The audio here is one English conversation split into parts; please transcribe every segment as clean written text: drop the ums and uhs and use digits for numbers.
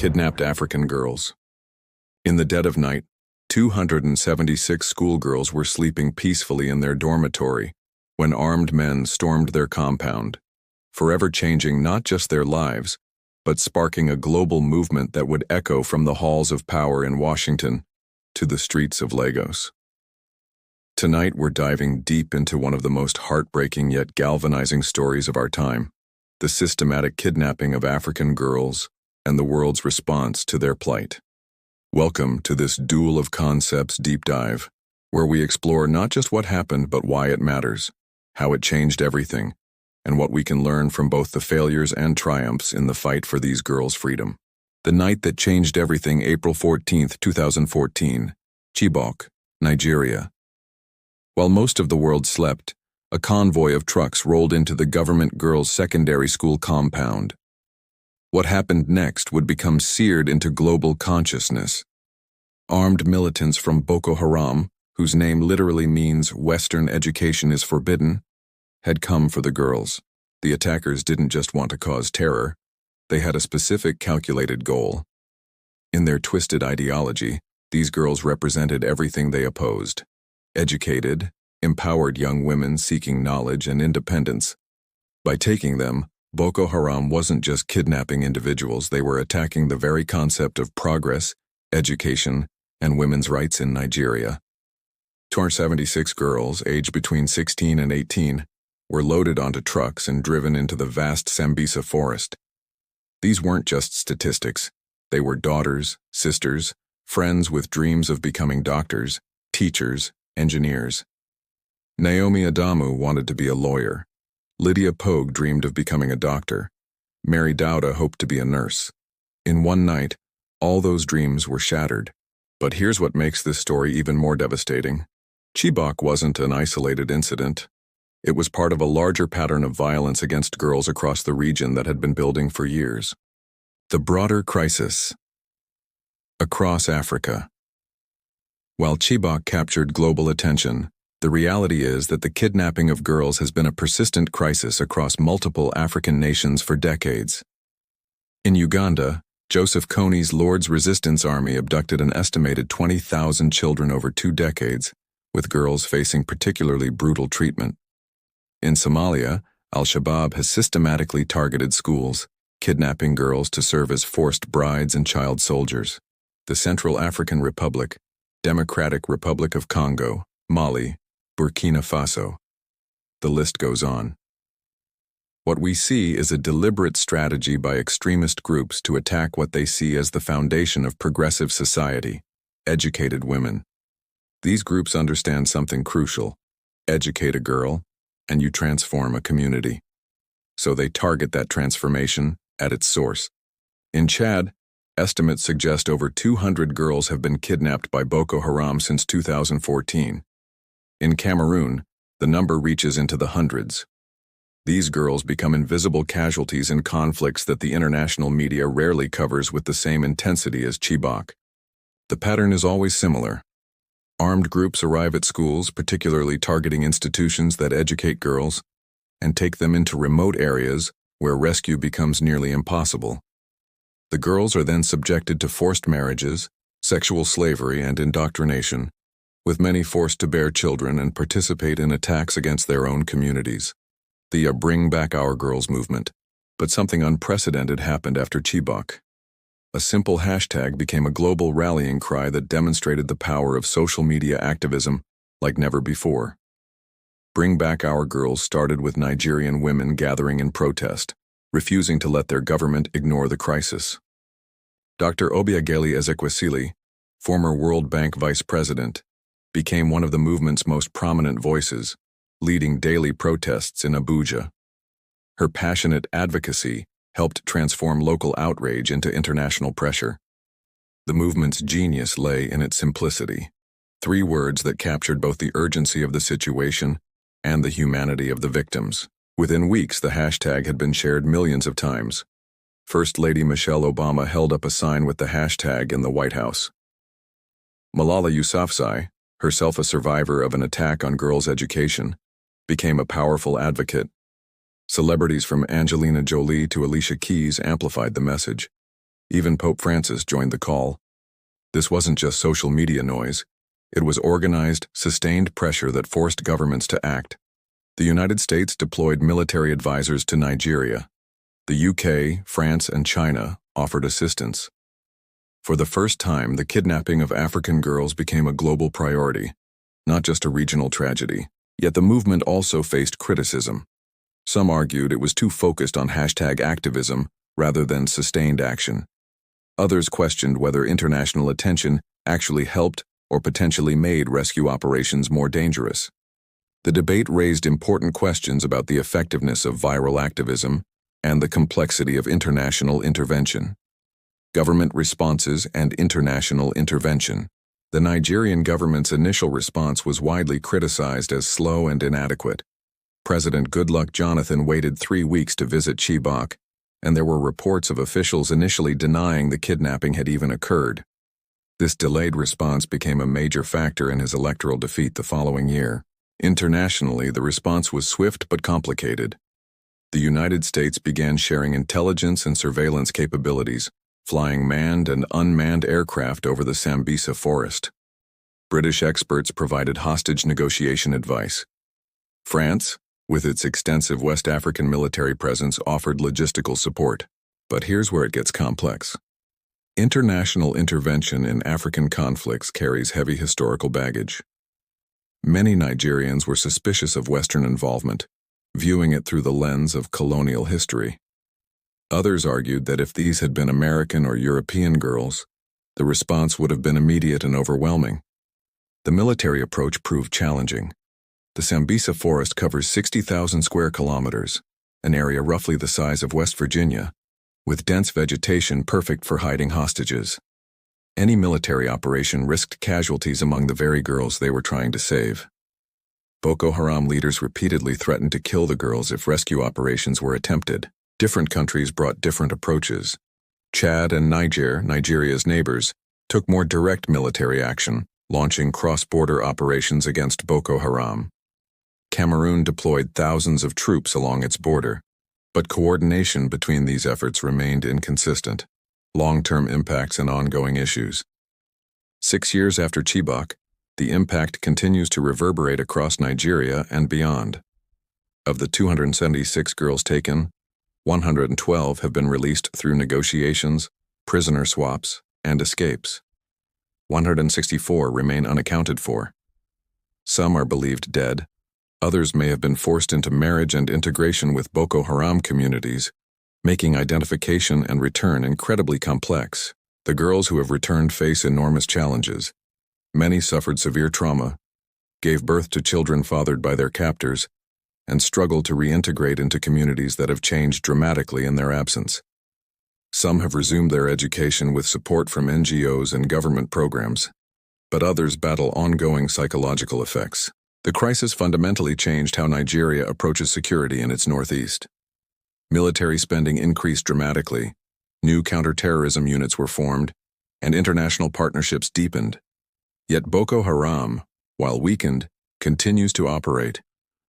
Kidnapped African girls. In the dead of night, 276 schoolgirls were sleeping peacefully in their dormitory when armed men stormed their compound, forever changing not just their lives, but sparking a global movement that would echo from the halls of power in Washington to the streets of Lagos. Tonight we're diving deep into one of the most heartbreaking yet galvanizing stories of our time, the systematic kidnapping of African girls and the world's response to their plight. Welcome to this Duel of Concepts deep dive, where we explore not just what happened but why it matters, how it changed everything, and what we can learn from both the failures and triumphs in the fight for these girls' freedom. The night that changed everything, April 14, 2014, Chibok, Nigeria. While most of the world slept, a convoy of trucks rolled into the government girls' secondary school compound. What happened next would become seared into global consciousness. Armed militants from Boko Haram, whose name literally means Western education is forbidden, had come for the girls. The attackers didn't just want to cause terror, they had a specific calculated goal. In their twisted ideology, these girls represented everything they opposed: educated, empowered young women seeking knowledge and independence. By taking them, Boko Haram wasn't just kidnapping individuals, they were attacking the very concept of progress, education, and women's rights in Nigeria. 276 girls, aged between 16 and 18, were loaded onto trucks and driven into the vast Sambisa forest. These weren't just statistics, they were daughters, sisters, friends with dreams of becoming doctors, teachers, engineers. Naomi Adamu wanted to be a lawyer. Lydia Pogue dreamed of becoming a doctor. Mary Dowda hoped to be a nurse. In one night, all those dreams were shattered. But here's what makes this story even more devastating. Chibok wasn't an isolated incident. It was part of a larger pattern of violence against girls across the region that had been building for years. The broader crisis. Across Africa. While Chibok captured global attention, the reality is that the kidnapping of girls has been a persistent crisis across multiple African nations for decades. In Uganda, Joseph Kony's Lord's Resistance Army abducted an estimated 20,000 children over 2 decades, with girls facing particularly brutal treatment. In Somalia, Al-Shabaab has systematically targeted schools, kidnapping girls to serve as forced brides and child soldiers. The Central African Republic, Democratic Republic of Congo, Mali, Burkina Faso. The list goes on. What we see is a deliberate strategy by extremist groups to attack what they see as the foundation of progressive society: educated women. These groups understand something crucial: educate a girl, and you transform a community. So they target that transformation at its source. In Chad, estimates suggest over 200 girls have been kidnapped by Boko Haram since 2014. In Cameroon, the number reaches into the hundreds. These girls become invisible casualties in conflicts that the international media rarely covers with the same intensity as Chibok. The pattern is always similar. Armed groups arrive at schools, particularly targeting institutions that educate girls, and take them into remote areas where rescue becomes nearly impossible. The girls are then subjected to forced marriages, sexual slavery, and indoctrination, with many forced to bear children and participate in attacks against their own communities. The Bring Back Our Girls movement. But something unprecedented happened after Chibok. A simple hashtag became a global rallying cry that demonstrated the power of social media activism like never before. Bring Back Our Girls started with Nigerian women gathering in protest, refusing to let their government ignore the crisis. Dr. Obiageli Ezekwesili, former World Bank vice president, became one of the movement's most prominent voices, leading daily protests in Abuja. Her passionate advocacy helped transform local outrage into international pressure. The movement's genius lay in its simplicity: 3 words that captured both the urgency of the situation and the humanity of the victims. Within weeks, the hashtag had been shared millions of times. First Lady Michelle Obama held up a sign with the hashtag in the White House. Malala Yousafzai, herself a survivor of an attack on girls' education, became a powerful advocate. Celebrities from Angelina Jolie to Alicia Keys amplified the message. Even Pope Francis joined the call. This wasn't just social media noise. It was organized, sustained pressure that forced governments to act. The United States deployed military advisors to Nigeria. The UK, France, and China offered assistance. For the first time, the kidnapping of African girls became a global priority, not just a regional tragedy. Yet the movement also faced criticism. Some argued it was too focused on #activism rather than sustained action. Others questioned whether international attention actually helped or potentially made rescue operations more dangerous. The debate raised important questions about the effectiveness of viral activism and the complexity of international intervention. Government responses and international intervention. The Nigerian government's initial response was widely criticized as slow and inadequate. President Goodluck Jonathan waited 3 weeks to visit Chibok, and there were reports of officials initially denying the kidnapping had even occurred. This delayed response became a major factor in his electoral defeat the following year. Internationally, the response was swift but complicated. The United States began sharing intelligence and surveillance capabilities, flying manned and unmanned aircraft over the Sambisa forest. British experts provided hostage negotiation advice. France, with its extensive West African military presence, offered logistical support. But here's where it gets complex. International intervention in African conflicts carries heavy historical baggage. Many Nigerians were suspicious of Western involvement, viewing it through the lens of colonial history. Others argued that if these had been American or European girls, the response would have been immediate and overwhelming. The military approach proved challenging. The Sambisa forest covers 60,000 square kilometers, an area roughly the size of West Virginia, with dense vegetation perfect for hiding hostages. Any military operation risked casualties among the very girls they were trying to save. Boko Haram leaders repeatedly threatened to kill the girls if rescue operations were attempted. Different countries brought different approaches. Chad and Niger, Nigeria's neighbors, took more direct military action, launching cross-border operations against Boko Haram. Cameroon deployed thousands of troops along its border, but coordination between these efforts remained inconsistent. Long-term impacts and ongoing issues. 6 years after Chibok, the impact continues to reverberate across Nigeria and beyond. Of the 276 girls taken, 112 have been released through negotiations, prisoner swaps, and escapes. 164 remain unaccounted for. Some are believed dead. Others may have been forced into marriage and integration with Boko Haram communities, making identification and return incredibly complex. The girls who have returned face enormous challenges. Many suffered severe trauma, gave birth to children fathered by their captors, and struggle to reintegrate into communities that have changed dramatically in their absence. Some have resumed their education with support from NGOs and government programs, but others battle ongoing psychological effects. The crisis fundamentally changed how Nigeria approaches security in its northeast. Military spending increased dramatically, new counterterrorism units were formed, and international partnerships deepened. Yet Boko Haram, while weakened, continues to operate,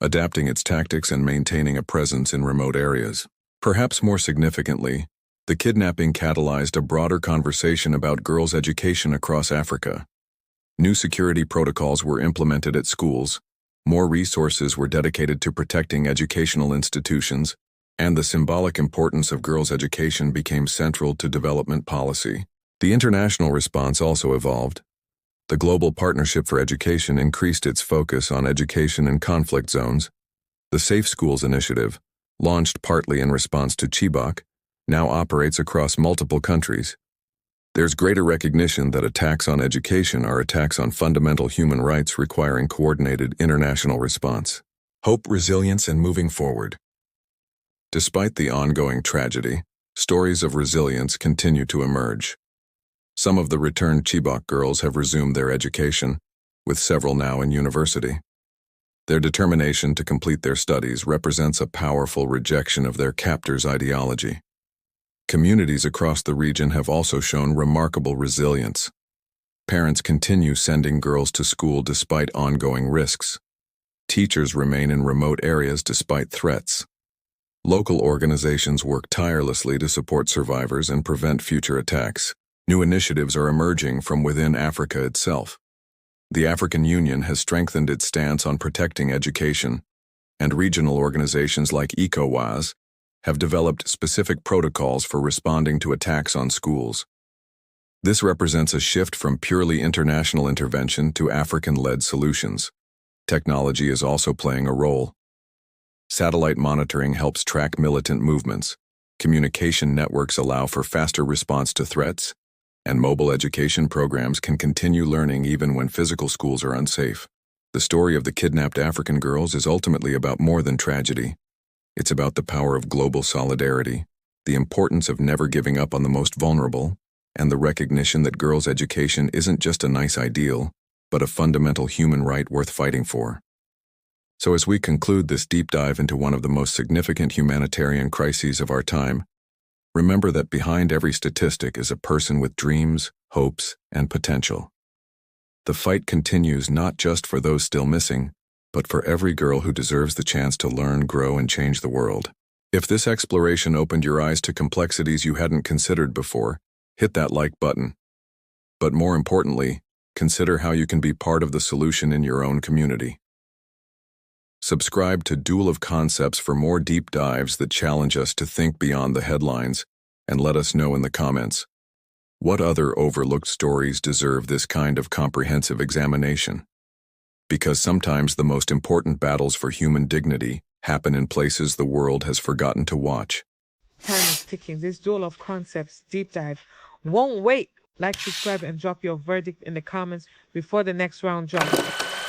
adapting its tactics and maintaining a presence in remote areas. Perhaps more significantly, the kidnapping catalyzed a broader conversation about girls' education across Africa. New security protocols were implemented at schools, more resources were dedicated to protecting educational institutions, and the symbolic importance of girls' education became central to development policy. The international response also evolved. The Global Partnership for Education increased its focus on education in conflict zones. The Safe Schools Initiative, launched partly in response to Chibok, now operates across multiple countries. There's greater recognition that attacks on education are attacks on fundamental human rights requiring coordinated international response. Hope, resilience, and moving forward. Despite the ongoing tragedy, stories of resilience continue to emerge. Some of the returned Chibok girls have resumed their education, with several now in university. Their determination to complete their studies represents a powerful rejection of their captors' ideology. Communities across the region have also shown remarkable resilience. Parents continue sending girls to school despite ongoing risks. Teachers remain in remote areas despite threats. Local organizations work tirelessly to support survivors and prevent future attacks. New initiatives are emerging from within Africa itself. The African Union has strengthened its stance on protecting education, and regional organizations like ECOWAS have developed specific protocols for responding to attacks on schools. This represents a shift from purely international intervention to African-led solutions. Technology is also playing a role. Satellite monitoring helps track militant movements. Communication networks allow for faster response to threats, and mobile education programs can continue learning even when physical schools are unsafe. The story of the kidnapped African girls is ultimately about more than tragedy. It's about the power of global solidarity, the importance of never giving up on the most vulnerable, and the recognition that girls' education isn't just a nice ideal, but a fundamental human right worth fighting for. So as we conclude this deep dive into one of the most significant humanitarian crises of our time, remember that behind every statistic is a person with dreams, hopes, and potential. The fight continues not just for those still missing, but for every girl who deserves the chance to learn, grow, and change the world. If this exploration opened your eyes to complexities you hadn't considered before, hit that like button. But more importantly, consider how you can be part of the solution in your own community. Subscribe to Duel of Concepts for more deep dives that challenge us to think beyond the headlines, and let us know in the comments. What other overlooked stories deserve this kind of comprehensive examination? Because sometimes the most important battles for human dignity happen in places the world has forgotten to watch. Time is ticking. This Duel of Concepts deep dive won't wait. Like, subscribe, and drop your verdict in the comments before the next round drops.